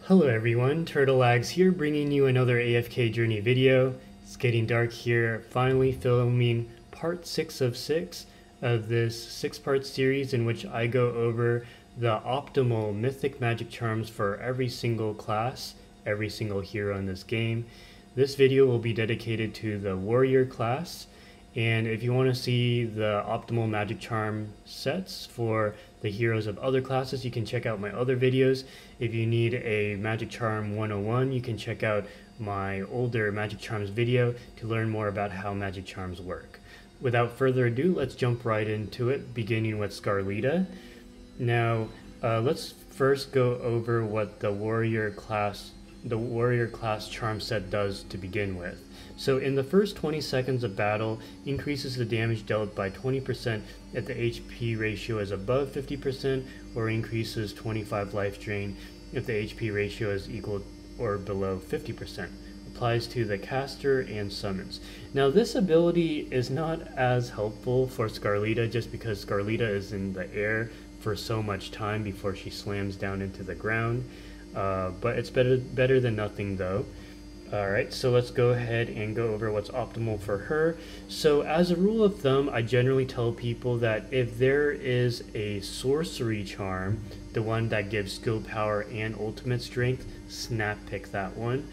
Hello everyone, Turtlelags here bringing you another AFK journey video. It's getting dark here, finally filming part 6 of 6 of this 6-part series in which I go over the optimal mythic magic charms for every single class, every single hero in this game. This video will be dedicated to the warrior class, and if you want to see the optimal magic charm sets for the heroes of other classes, you can check out my other videos. If you need a magic charm 101, you can check out my older magic charms video to learn more about how magic charms work. Without further ado, let's jump right into it, beginning with Scarlita. Now, let's first go over what the warrior class charm set does to begin with. So in the first 20 seconds of battle, increases the damage dealt by 20% if the HP ratio is above 50%, or increases 25 life drain if the HP ratio is equal or below 50%. Applies to the caster and summons. Now this ability is not as helpful for Scarlita just because Scarlita is in the air for so much time before she slams down into the ground. But it's better than nothing though. Alright, so let's go ahead and go over what's optimal for her. So as a rule of thumb, I generally tell people that if there is a sorcery charm, the one that gives skill power and ultimate strength, snap pick that one.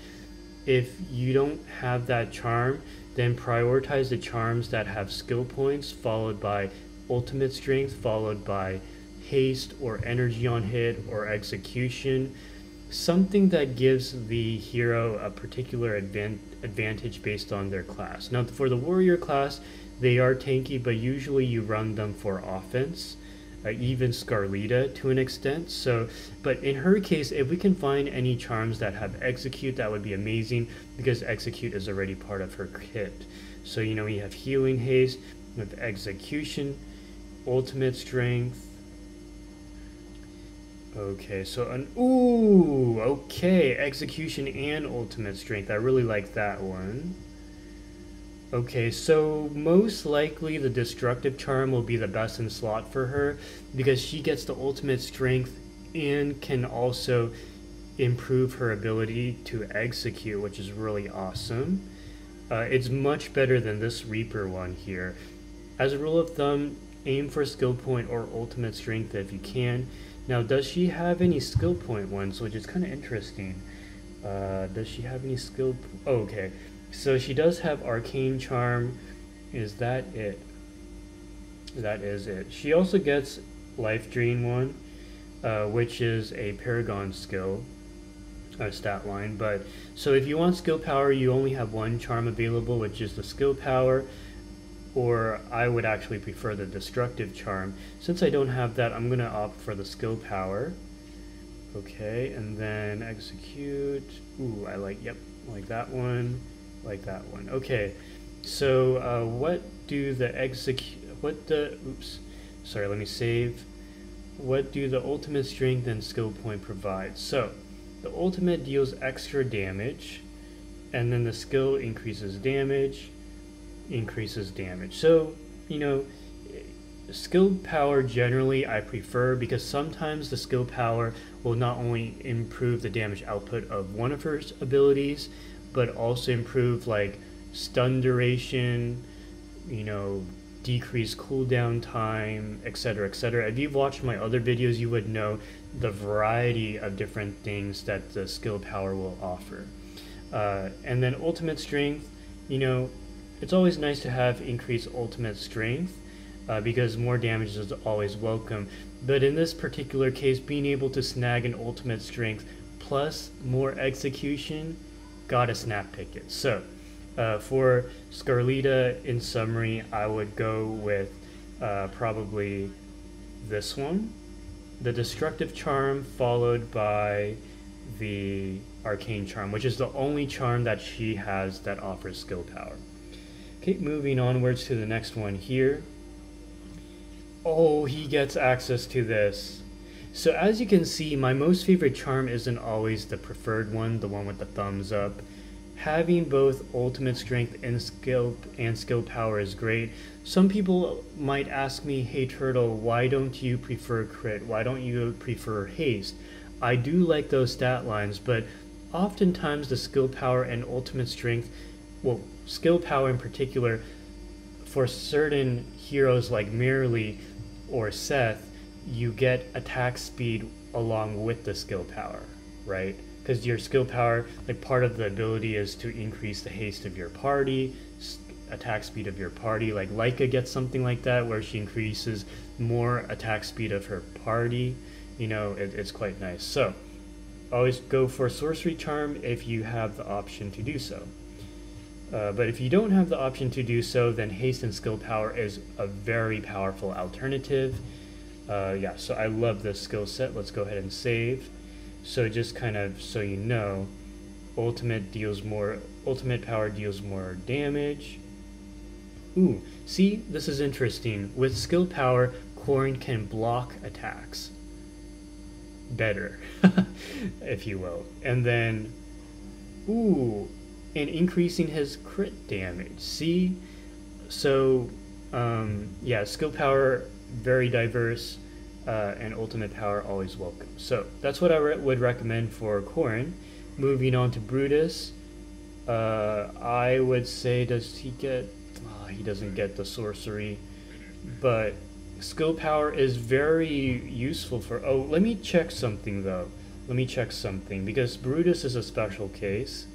If you don't have that charm, then prioritize the charms that have skill points followed by ultimate strength, followed by haste or energy on hit or execution. Something that gives the hero a particular advantage based on their class. Now for the warrior class, they are tanky, but usually you run them for offense, even Scarlita to an extent. So, but in her case, if we can find any charms that have execute, that would be amazing because execute is already part of her kit. So you know, we have healing haste with execution, ultimate strength. Okay, so okay, execution and ultimate strength. I really like that one. Okay, so most likely the destructive charm will be the best in slot for her because she gets the ultimate strength and can also improve her ability to execute, which is really awesome. It's much better than this Reaper one here. As a rule of thumb, aim for skill point or ultimate strength if you can. Now, does she have any skill point ones, which is kind of interesting? Does she have any skill? Oh, okay, so she does have arcane charm. Is that it? That is it. She also gets life drain one, which is a paragon skill stat line. But so if you want skill power, you only have one charm available, which is the skill power. Or I would actually prefer the destructive charm. Since I don't have that, I'm gonna opt for the skill power. Okay, and then execute. Ooh, I like, yep, like that one, like that one. Okay, so what do the let me save. What do the ultimate strength and skill point provide? So the ultimate deals extra damage, and then the skill increases damage. So, you know, skill power generally I prefer because sometimes the skill power will not only improve the damage output of one of her abilities, but also improve like stun duration, you know, decrease cooldown time, etc., etc. If you've watched my other videos, you would know the variety of different things that the skill power will offer. And then ultimate strength, you know, it's always nice to have increased ultimate strength because more damage is always welcome. But in this particular case, being able to snag an ultimate strength plus more execution, gotta snap pick it. So for Scarlita, in summary, I would go with probably this one, the destructive charm, followed by the arcane charm, which is the only charm that she has that offers skill power. Okay, moving onwards to the next one here. Oh, he gets access to this. So as you can see, my most favorite charm isn't always the preferred one, the one with the thumbs up. Having both ultimate strength and skill power is great. Some people might ask me, hey Turtle, why don't you prefer crit? Why don't you prefer haste? I do like those stat lines, but oftentimes the skill power and ultimate strength, well, skill power in particular, for certain heroes like Merely or Seth, you get attack speed along with the skill power, right? Because your skill power, like part of the ability is to increase the haste of your party, attack speed of your party. Like Leica gets something like that where she increases more attack speed of her party. You know, it's quite nice. So always go for sorcery charm if you have the option to do so. But if you don't have the option to do so, then haste and skill power is a very powerful alternative. Yeah, so I love this skill set. Let's go ahead and save. So just kind of so you know, ultimate power deals more damage. Ooh, see, this is interesting. With skill power, Corrin can block attacks better, if you will. And then, ooh, and increasing his crit damage. See? So, yeah, skill power, very diverse, and ultimate power, always welcome. So, that's what I would recommend for Corrin. Moving on to Brutus, I would say, does he get... he doesn't get the sorcery, but skill power is very useful for... Oh, let me check something, though. Let me check something, because Brutus is a special case.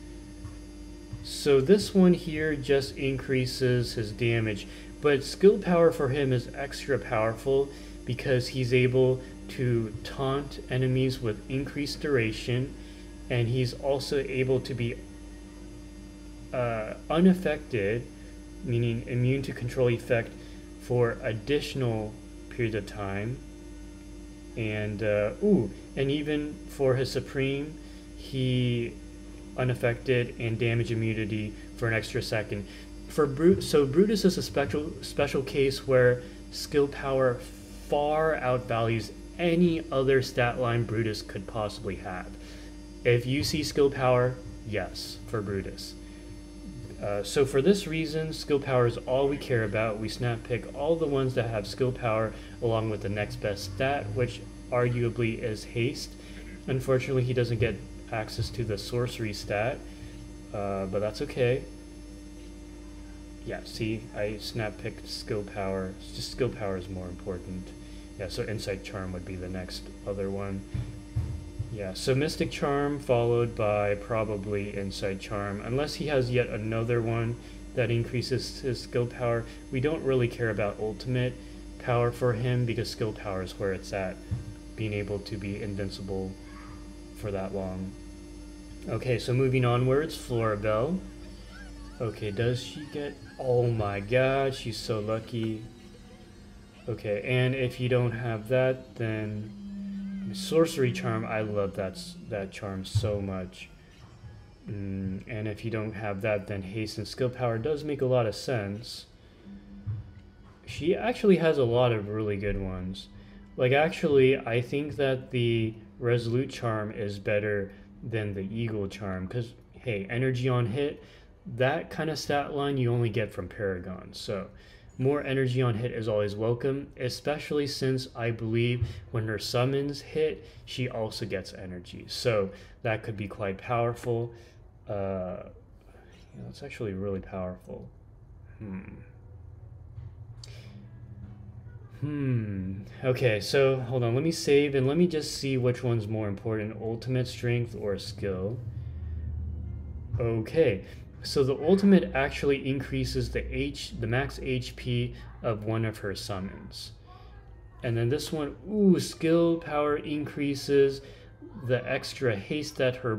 So this one here just increases his damage, but skill power for him is extra powerful because he's able to taunt enemies with increased duration, and he's also able to be unaffected, meaning immune to control effect, for additional period of time. And and even for his supreme, he unaffected and damage immunity for an extra second. So Brutus is a special case where skill power far outvalues any other stat line Brutus could possibly have. If you see skill power, yes, for Brutus. So for this reason, skill power is all we care about. We snap pick all the ones that have skill power along with the next best stat, which arguably is haste. Unfortunately, he doesn't get access to the sorcery stat, but that's okay. Yeah, see, I snap picked skill power. Just skill power is more important. Yeah, so Insight Charm would be the next other one. Yeah, so Mystic Charm followed by probably Insight Charm, unless he has yet another one that increases his skill power. We don't really care about ultimate power for him because skill power is where it's at, being able to be invincible for that long. Okay, so moving onwards, Flora Bel. Okay, does she get... Oh my god, she's so lucky. Okay, and if you don't have that, then... Sorcery Charm, I love that charm so much. And if you don't have that, then Haste and Skill Power does make a lot of sense. She actually has a lot of really good ones. Like, actually, I think that the Resolute Charm is better than the Eagle Charm, because, hey, energy on hit, that kind of stat line you only get from Paragon. So more energy on hit is always welcome, especially since I believe when her summons hit, she also gets energy. So that could be quite powerful. It's actually really powerful. Okay, so hold on, let me save and let me just see which one's more important, ultimate strength or skill. Okay, so the ultimate actually increases the max HP of one of her summons. And then this one, ooh, skill power increases the extra haste that her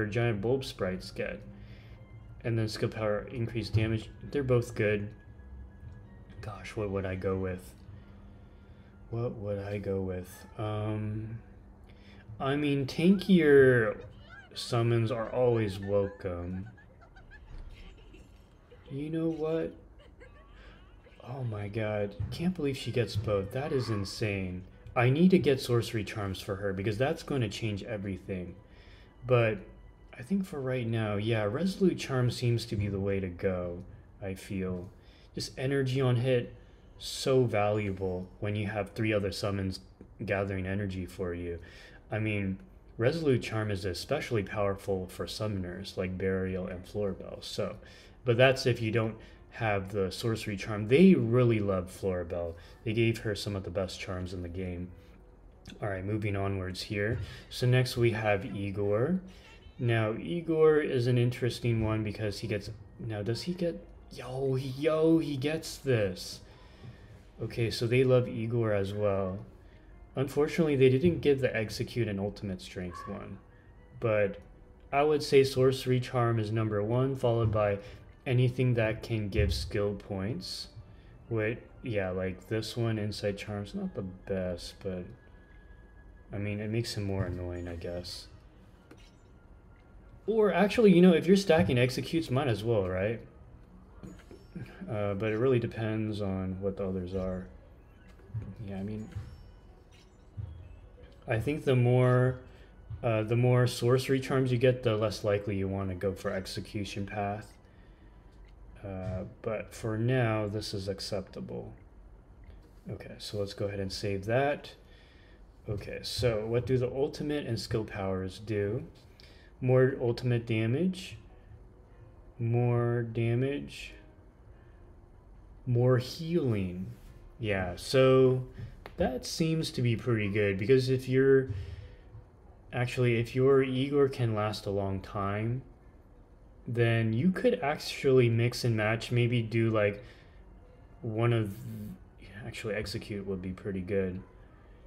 giant bulb sprites get. And then skill power increased damage. They're both good. Gosh, what would I go with? What would I go with? I mean, tankier summons are always welcome. You know what? Oh my god. Can't believe she gets both. That is insane. I need to get sorcery charms for her because that's going to change everything. But I think for right now, yeah, Resolute Charm seems to be the way to go, I feel. Just energy on hit, so valuable when you have 3 other summons, gathering energy for you. I mean, Resolute Charm is especially powerful for summoners like Burial and Flora Bel. So, but that's if you don't have the Sorcery Charm. They really love Flora Bel. They gave her some of the best charms in the game. All right, moving onwards here. So next we have Igor. Now, Igor is an interesting one because he gets... Now, does he get... he gets this. Okay, so they love Igor as well. Unfortunately, they didn't give the Execute and Ultimate Strength one. But I would say Sorcery Charm is number 1, followed by anything that can give skill points. Yeah, like this one, Insight Charm's not the best, but... I mean, it makes him more annoying, I guess. Or actually, you know, if you're stacking Executes, might as well, right? But it really depends on what the others are. Yeah, I mean... I think the more Sorcery Charms you get, the less likely you want to go for Execution path. But for now, this is acceptable. Okay, so let's go ahead and save that. Okay, so what do the ultimate and skill powers do? More ultimate damage, more damage, more healing. Yeah, so that seems to be pretty good because if your Igor can last a long time, then you could actually mix and match, maybe do like actually Execute would be pretty good.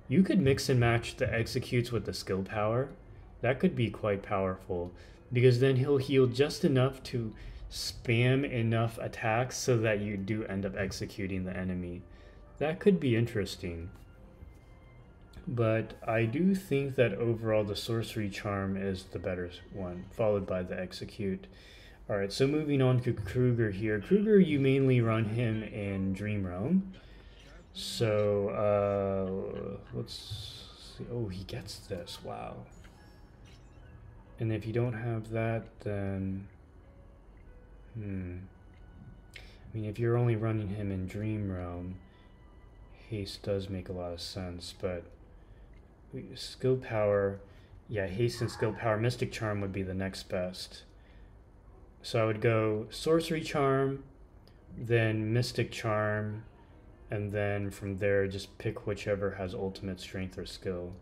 You could mix and match the Executes with the skill power. That could be quite powerful because then he'll heal just enough to spam enough attacks so that you do end up executing the enemy. That could be interesting. But I do think that overall the Sorcery Charm is the better one, followed by the Execute. Alright, so moving on to Kruger here. Kruger, you mainly run him in Dream Realm. So, let's see. Oh, he gets this. Wow. And if you don't have that, then... I mean, if you're only running him in Dream Realm, Haste does make a lot of sense, but... Skill Power... Yeah, Haste and Skill Power. Mystic Charm would be the next best. So I would go Sorcery Charm, then Mystic Charm, and then from there just pick whichever has ultimate strength or skill.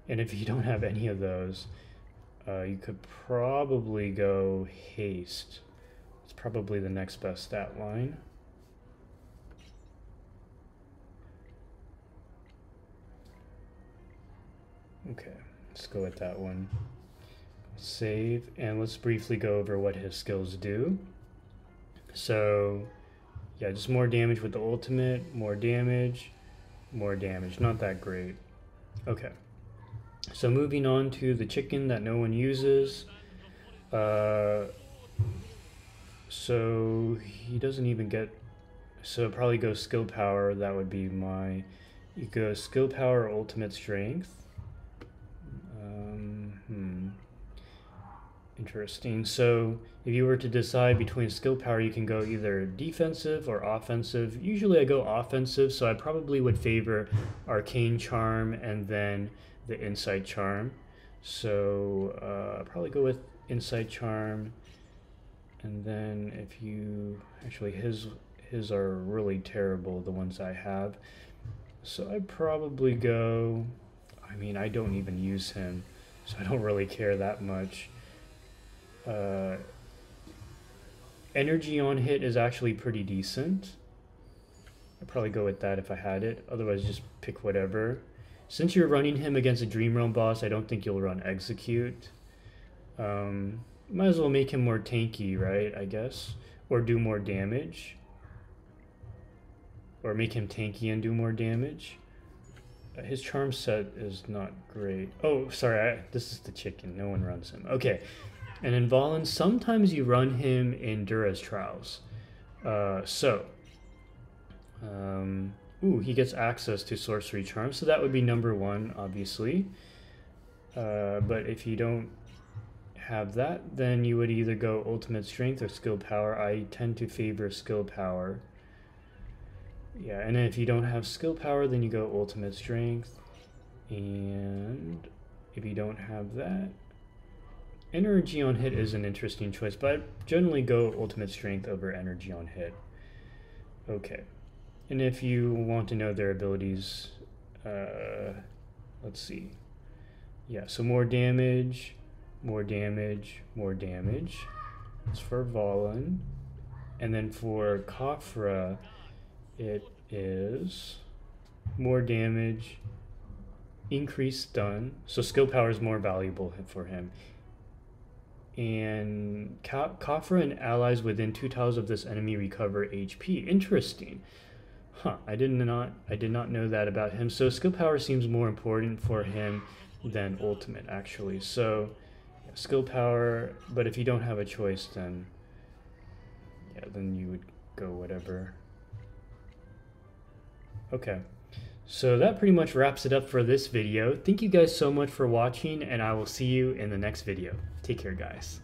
And if you don't have any of those, you could probably go Haste. It's probably the next best stat line. Okay, let's go with that one. Save, and let's briefly go over what his skills do. So yeah, just more damage with the ultimate, more damage, not that great. Okay, so moving on to the chicken that no one uses. So he doesn't even get, so probably go skill power. That would be my, you go skill power or ultimate strength. Interesting. So if you were to decide between skill power, you can go either defensive or offensive. Usually I go offensive, so I probably would favor Arcane Charm and then the Insight Charm. So I'll probably go with Insight Charm, and then if you, actually his are really terrible, the ones I have. So I'd probably go, I mean, I don't even use him, so I don't really care that much. Energy on hit is actually pretty decent. I'd probably go with that if I had it. Otherwise, just pick whatever. Since you're running him against a Dream Realm boss, I don't think you'll run Execute. Might as well make him more tanky, right? I guess. Or do more damage. Or make him tanky and do more damage. His charm set is not great. Oh, sorry, this is the chicken. No one runs him. Okay. And in Valen, sometimes you run him in Dura's Trials. He gets access to Sorcery Charm, so that would be number 1, obviously. But if you don't have that, then you would either go Ultimate Strength or Skill Power. I tend to favor Skill Power. Yeah, and then if you don't have Skill Power, then you go Ultimate Strength. And if you don't have that, energy on hit is an interesting choice, but I generally go ultimate strength over energy on hit. Okay, and if you want to know their abilities, let's see. Yeah, so more damage, more damage, more damage. It's for Valen. And then for Khafra, it is more damage, increased stun. So skill power is more valuable for him. And Khafra and allies within 2 tiles of this enemy recover HP. Interesting. Huh, I did not know that about him. So skill power seems more important for him than ultimate, actually. So yeah, skill power, but if you don't have a choice, then yeah, then you would go whatever. Okay, so that pretty much wraps it up for this video. Thank you guys so much for watching, and I will see you in the next video. Take care, guys.